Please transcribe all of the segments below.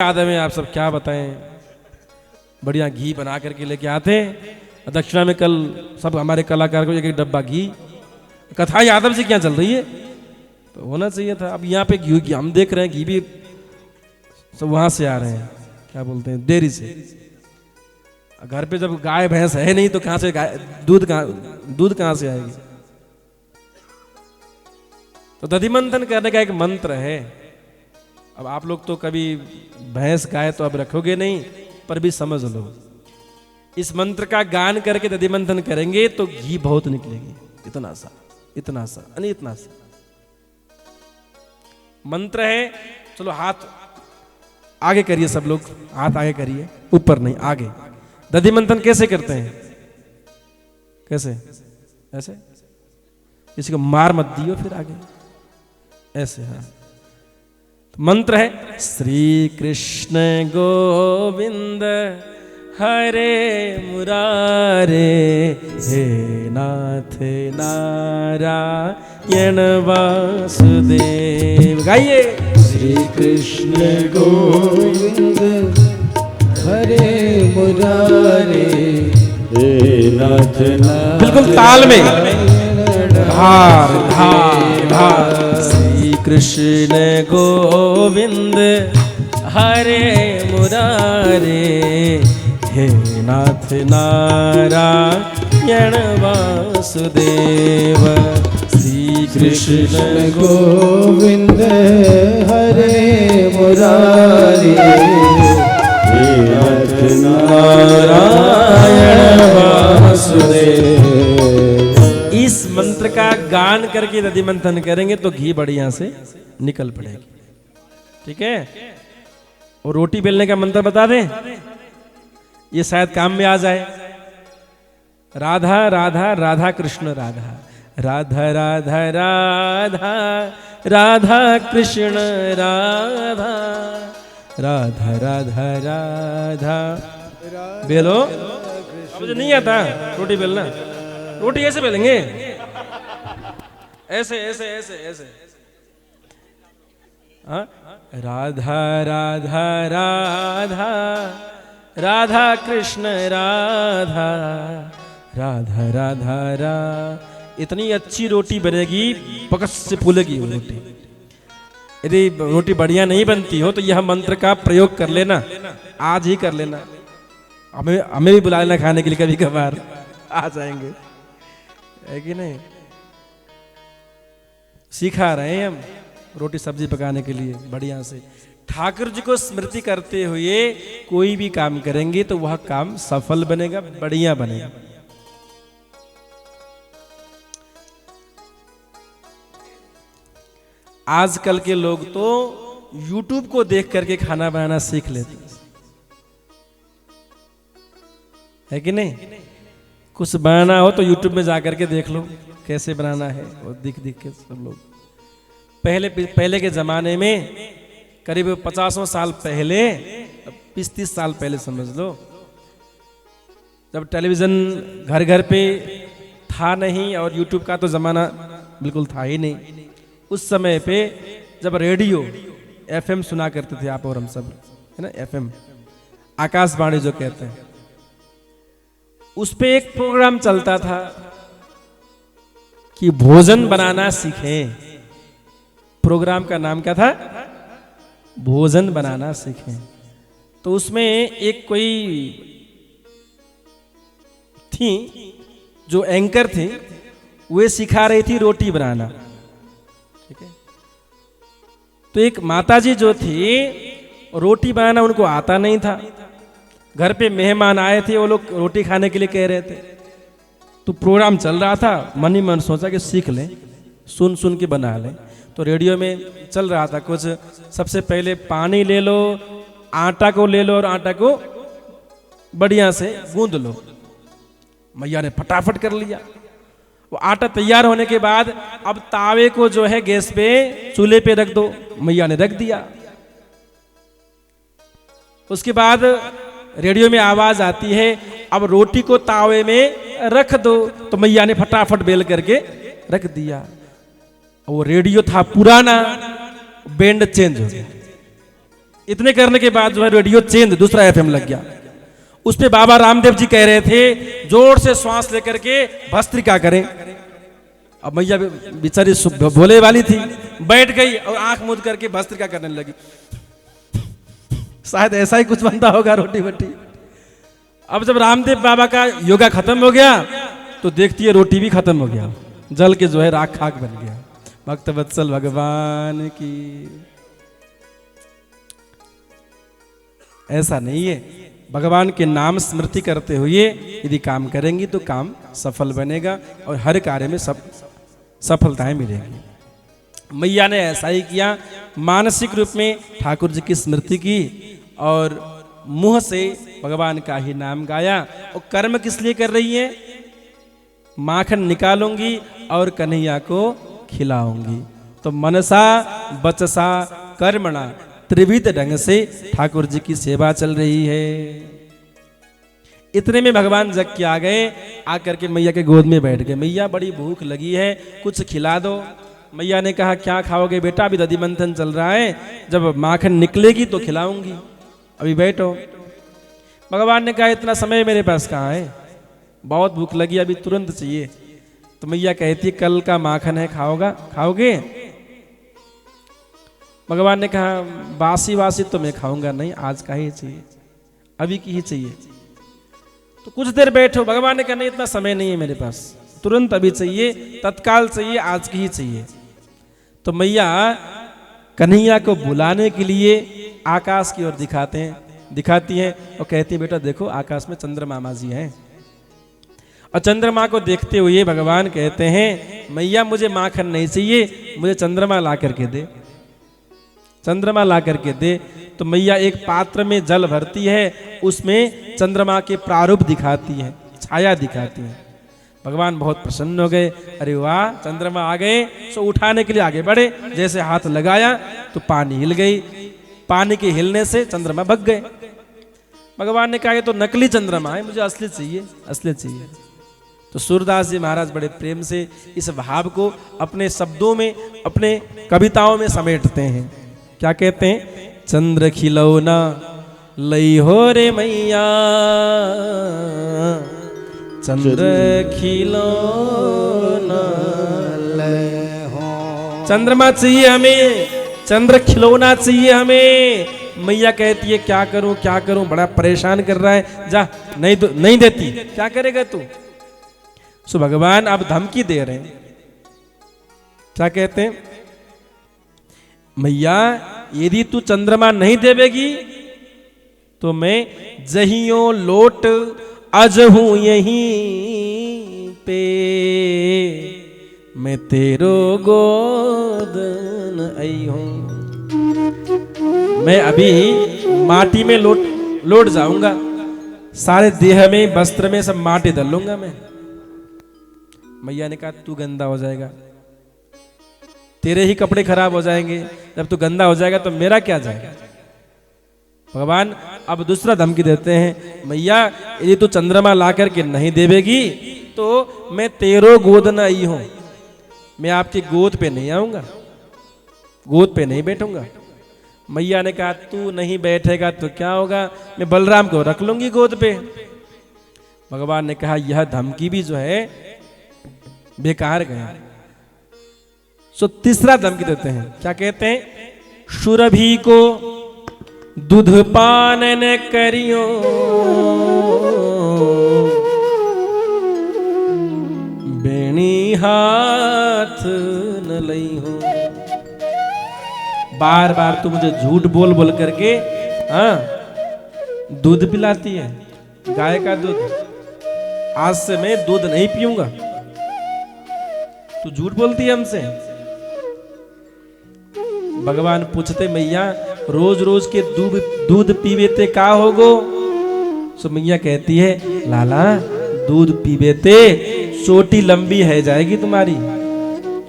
आदमी में आप सब क्या बताएं, बढ़िया घी बना करके लेके आते हैं। दक्षिणा में कल सब हमारे कलाकार को एक एक डब्बा घी, कथा यादव से क्या चल रही है, तो होना चाहिए था। अब यहाँ पे घी हम देख रहे हैं घी भी सब वहां से आ रहे हैं, क्या बोलते हैं, डेयरी से। घर पे जब गाय भैंस है नहीं तो कहां से दूध कहां से आएगी। तो दधि मंथन करने का एक मंत्र है। अब आप लोग तो कभी भैंस गाय तो अब रखोगे नहीं, पर भी समझ लो, इस मंत्र का गान करके दधि मंथन करेंगे तो घी बहुत निकलेगी। इतना सा इतना सा यानी इतना सा मंत्र है। चलो हाथ आगे करिए, सब लोग हाथ आगे करिए, ऊपर नहीं आगे। दधि मंथन कैसे करते हैं, कैसे, ऐसे, किसी को मार मत दियो, फिर आगे ऐसे। हाँ, मंत्र है श्री कृष्ण गोविंद हरे मुरारे, हे नाथ नारायण वासुदेव। गाइए श्री कृष्ण गोविंद हरे मुरारे, हे नाथ नारायण। बिल्कुल ताल में, धार धार धार। श्री कृष्ण गोविंद हरे मुरारे, हे नाथ नारायण वासुदेव। श्री कृष्ण गोविंद हरे मुरारे, हे नाथ नारायण वासुदेव। इस मंत्र का गान करके दधि मंथन करेंगे तो घी बढ़िया से निकल पड़ेगी। ठीक है। और रोटी बेलने का मंत्र बता दें, ये शायद काम में आ जाए। राधा राधा राधा कृष्ण राधा, राधा राधा राधा राधा कृष्ण राधा, राधा राधा राधा। बेलो, मुझे नहीं आता रोटी बेलना। रोटी ऐसे बेलेंगे, ऐसे ऐसे ऐसे ऐसे। हाँ, राधा राधा राधा राधा कृष्ण राधा, राधा राधा राधा। इतनी अच्छी रोटी बनेगी, पकस से फूलेगी वो रोटी। यदि रोटी बढ़िया नहीं बनती हो तो यह मंत्र का प्रयोग कर लेना, आज ही कर लेना। हमें भी बुला लेना खाने के लिए, कभी कभार आ जाएंगे, है कि नहीं। सिखा रहे हैं हम रोटी सब्जी पकाने के लिए बढ़िया से। ठाकुर जी को स्मृति करते हुए कोई भी काम करेंगे तो वह काम सफल बनेगा, बढ़िया बनेगा। आजकल के लोग तो YouTube को देख करके खाना बनाना सीख लेते हैं, है कि नहीं। कुछ बनाना हो तो YouTube में जाकर के देख लो कैसे बनाना है, और दिख के सब लोग। पहले के जमाने में करीब 50 साल पहले, 30 साल पहले समझ लो, जब टेलीविजन घर घर पे था नहीं और YouTube का तो जमाना बिल्कुल था ही नहीं, उस समय पे जब रेडियो FM सुना करते थे आप और हम सब, है ना, FM आकाशवाणी जो कहते हैं, उस पे एक प्रोग्राम चलता था कि भोजन बनाना सीखें। प्रोग्राम का नाम क्या था, भोजन बनाना सीखें। तो उसमें एक कोई थी जो एंकर थी, वे सिखा रही थी रोटी बनाना। ठीक है। तो एक माताजी जो थी, रोटी बनाना उनको आता नहीं था। घर पे मेहमान आए थे, वो लोग रोटी खाने के लिए कह रहे थे। तो प्रोग्राम चल रहा था, मन ही मन सोचा कि सीख लें, सुन सुन के बना लें। तो रेडियो में चल रहा था कुछ, सबसे पहले पानी ले लो, आटा को ले लो और आटा को बढ़िया से गूंद लो। मैया ने फटाफट कर लिया। वो आटा तैयार होने के बाद अब तावे को जो है गैस पे, चूल्हे पे रख दो। मैया ने रख दिया। उसके बाद रेडियो में आवाज आती है, अब रोटी को तावे में रख दो। तो मैया ने फटाफट बेल करके रख दिया। वो रेडियो था पुराना, बैंड चेंज हो गया। इतने करने के बाद जो है रेडियो चेंज दूसरा एफएम लग गया। उस पे बाबा रामदेव जी कह रहे थे जोर से श्वास लेकर के भस्त्रिका करें। अब मैया बेचारी भोले वाली थी, बैठ गई और आंख मूंद करके भस्त्रिका करने लगी। शायद ऐसा ही कुछ बनता होगा रोटी वोटी। अब जब रामदेव बाबा का योगा खत्म हो गया तो देखती है रोटी भी खत्म हो गया, जल के जो है राख खाक बन गया। भक्त वत्सल भगवान की। ऐसा नहीं है, भगवान के नाम स्मृति करते हुए यदि काम करेंगी तो काम सफल बनेगा और हर कार्य में सफलताएं मिलेंगी। मैया ने ऐसा ही किया, मानसिक रूप में ठाकुर जी की स्मृति की और मुंह से भगवान का ही नाम गाया। और कर्म किस लिए कर रही है? माखन निकालूंगी और कन्हैया को खिलाऊंगी। तो मनसा बचसा कर्मणा त्रिविध ढंग से ठाकुर जी की सेवा चल रही है। इतने में भगवान जग के आ गए, आकर के मैया के गोद में बैठ गए। मैया बड़ी भूख लगी है, कुछ खिला दो। मैया ने कहा क्या खाओगे बेटा, अभी दधि मंथन चल रहा है, जब माखन निकलेगी तो खिलाऊंगी, अभी बैठो। भगवान ने कहा इतना समय मेरे पास कहाँ है, बहुत भूख लगी, अभी तुरंत चाहिए। तो मैया कहती कल का माखन है, खाओगे? भगवान ने कहा बासी वासी तो मैं खाऊंगा नहीं, आज का ही चाहिए, अभी की ही चाहिए। तो कुछ देर बैठो। भगवान ने कहा नहीं इतना समय नहीं है मेरे पास, तुरंत अभी चाहिए, तत्काल चाहिए, आज की ही चाहिए। तो मैया कन्हैया को बुलाने के लिए आकाश की ओर दिखाती हैं और कहती है बेटा देखो आकाश में चंद्रमा माँ जी हैं। और चंद्रमा को देखते हुए भगवान कहते हैं मैया मुझे माखन नहीं चाहिए, मुझे चंद्रमा ला करके दे, चंद्रमा ला करके दे। तो मैया एक पात्र में जल भरती है, उसमें चंद्रमा के प्रारूप दिखाती है, छाया दिखाती है। भगवान बहुत प्रसन्न हो गए, अरे वाह चंद्रमा आ गए। सो उठाने के लिए आगे बढ़े, जैसे हाथ लगाया तो पानी हिल गई, पानी के हिलने से चंद्रमा भग गए। भगवान ने कहा ये तो नकली चंद्रमा है, मुझे असली चाहिए, असली चाहिए। तो सूरदास जी महाराज बड़े प्रेम से इस भाव को अपने शब्दों में, अपने कविताओं में समेटते हैं। क्या कहते हैं? चंद्र खिलौना लई हो रे मैया, चंद्र खिलौना लय हो। चंद्रमा चाहिए हमें, चंद्र खिलौना चाहिए हमें। मैया कहती है क्या करूं, बड़ा परेशान कर रहा है, जा नहीं देती, क्या करेगा तू? सो भगवान अब धमकी दे रहे हैं। क्या कहते हैं? मैया यदि तू चंद्रमा नहीं देवेगी तो मैं जहियों लोट अजहू यहीं पे, मैं तेरो गोदन आई हूं। मैं अभी माटी में लोट जाऊंगा, सारे देह में वस्त्र में सब माटी डाल लूंगा मैं। मैया ने कहा तू गंदा हो जाएगा, तेरे ही कपड़े खराब हो जाएंगे, जब तू गंदा हो जाएगा तो मेरा क्या जाएगा। भगवान अब दूसरा धमकी देते हैं, मैया यदि तू चंद्रमा ला करके नहीं देवेगी तो मैं तेरो गोद न आई हूं, मैं आपकी गोद पे नहीं आऊंगा, गोद पे नहीं बैठूंगा। मैया ने कहा तू नहीं बैठेगा तो क्या होगा, मैं बलराम को रख लूंगी गोद पे। भगवान ने कहा यह धमकी भी जो है बेकार गया। सो तीसरा धमकी देते हैं। क्या कहते हैं? सुरभि को दूध पान न करियो, बेणी हाथ न लई हो। बार बार तू मुझे झूठ बोल बोल करके दूध पिलाती है, गाय का दूध। आज से मैं दूध नहीं पीऊंगा, तू झूठ बोलती है हमसे। भगवान पूछते मैया रोज रोज के दूध पीवे ते का होगो। सो मैया कहती है लाला दूध पीवे ते चोटी लंबी है जाएगी, तुम्हारी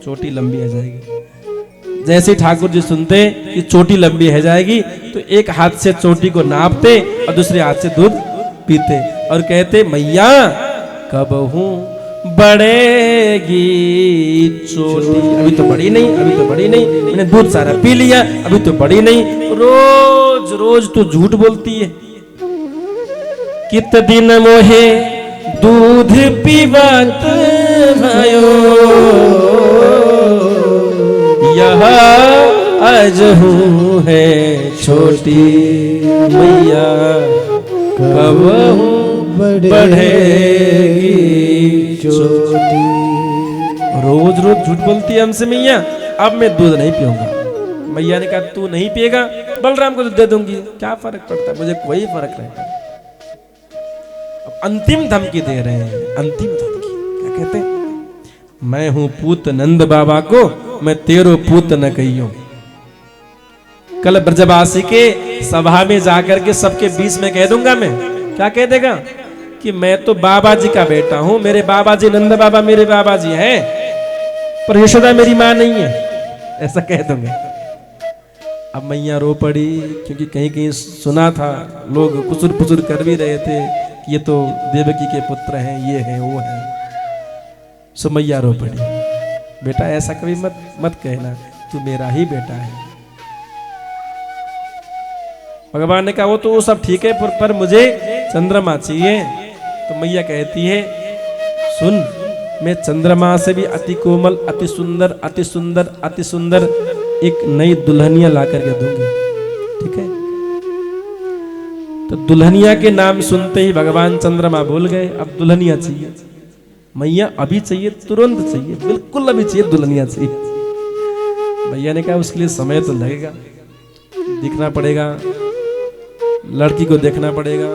चोटी लंबी है जाएगी। जैसे ठाकुर जी सुनते कि चोटी लंबी है जाएगी तो एक हाथ से चोटी को नापते और दूसरे हाथ से दूध पीते और कहते मैया कब हूं बढ़ेगी चोटी। अभी तो बड़ी नहीं, अभी तो बड़ी नहीं, मैंने दूध सारा पी लिया, अभी तो बड़ी नहीं। रोज रोज तो झूठ बोलती है। कित दिन मोहे दूध पीवत भयो, यह अजहू है छोटी। मैया कब बढ़ेगी चोटी। रोज रोज झूठ बोलती है हमसे मैया, अब मैं दूध नहीं पीऊंगा। मैया ने कहा तू नहीं पिएगा, बलराम को दूध दे दूंगी, क्या फर्क पड़ता है, मुझे कोई फर्क नहीं पड़ता। अब अंतिम धमकी दे रहे हैं, अंतिम धमकी क्या कहते हैं, मैं हूं पूत नंद बाबा को, मैं तेरो पूत न कहियो। कल ब्रजवासी के सभा में जाकर के सबके बीच में कह दूंगा मैं, क्या कह देगा कि मैं तो बाबा जी का बेटा हूं, मेरे बाबा जी नंद बाबा मेरे बाबा जी हैं, पर यशोदा मेरी मां नहीं है, ऐसा कह दूंगा। अब मैया रो पड़ी, क्योंकि कहीं कहीं सुना था, लोग कुसुर पुसुर कर भी रहे थे कि ये तो देवकी के पुत्र हैं, ये हैं वो हैं। सो मैया रो पड़ी, बेटा ऐसा कभी मत कहना, तू मेरा ही बेटा है। भगवान ने कहा वो तो वो सब ठीक है, पर मुझे चंद्रमा चाहिए। तो मैया कहती है सुन, मैं चंद्रमा से भी अति कोमल, अति सुंदर, अति सुंदर, अति सुंदर एक नई दुल्हनिया ला करके दूंगी, ठीक है। तो दुल्हनिया के नाम सुनते ही भगवान चंद्रमा बोल गए, अब दुल्हनिया चाहिए। मैया अभी चाहिए, तुरंत चाहिए, बिल्कुल अभी चाहिए, दुल्हनिया चाहिए। मैया ने कहा उसके लिए समय तो लगेगा, दिखना पड़ेगा, लड़की को देखना पड़ेगा,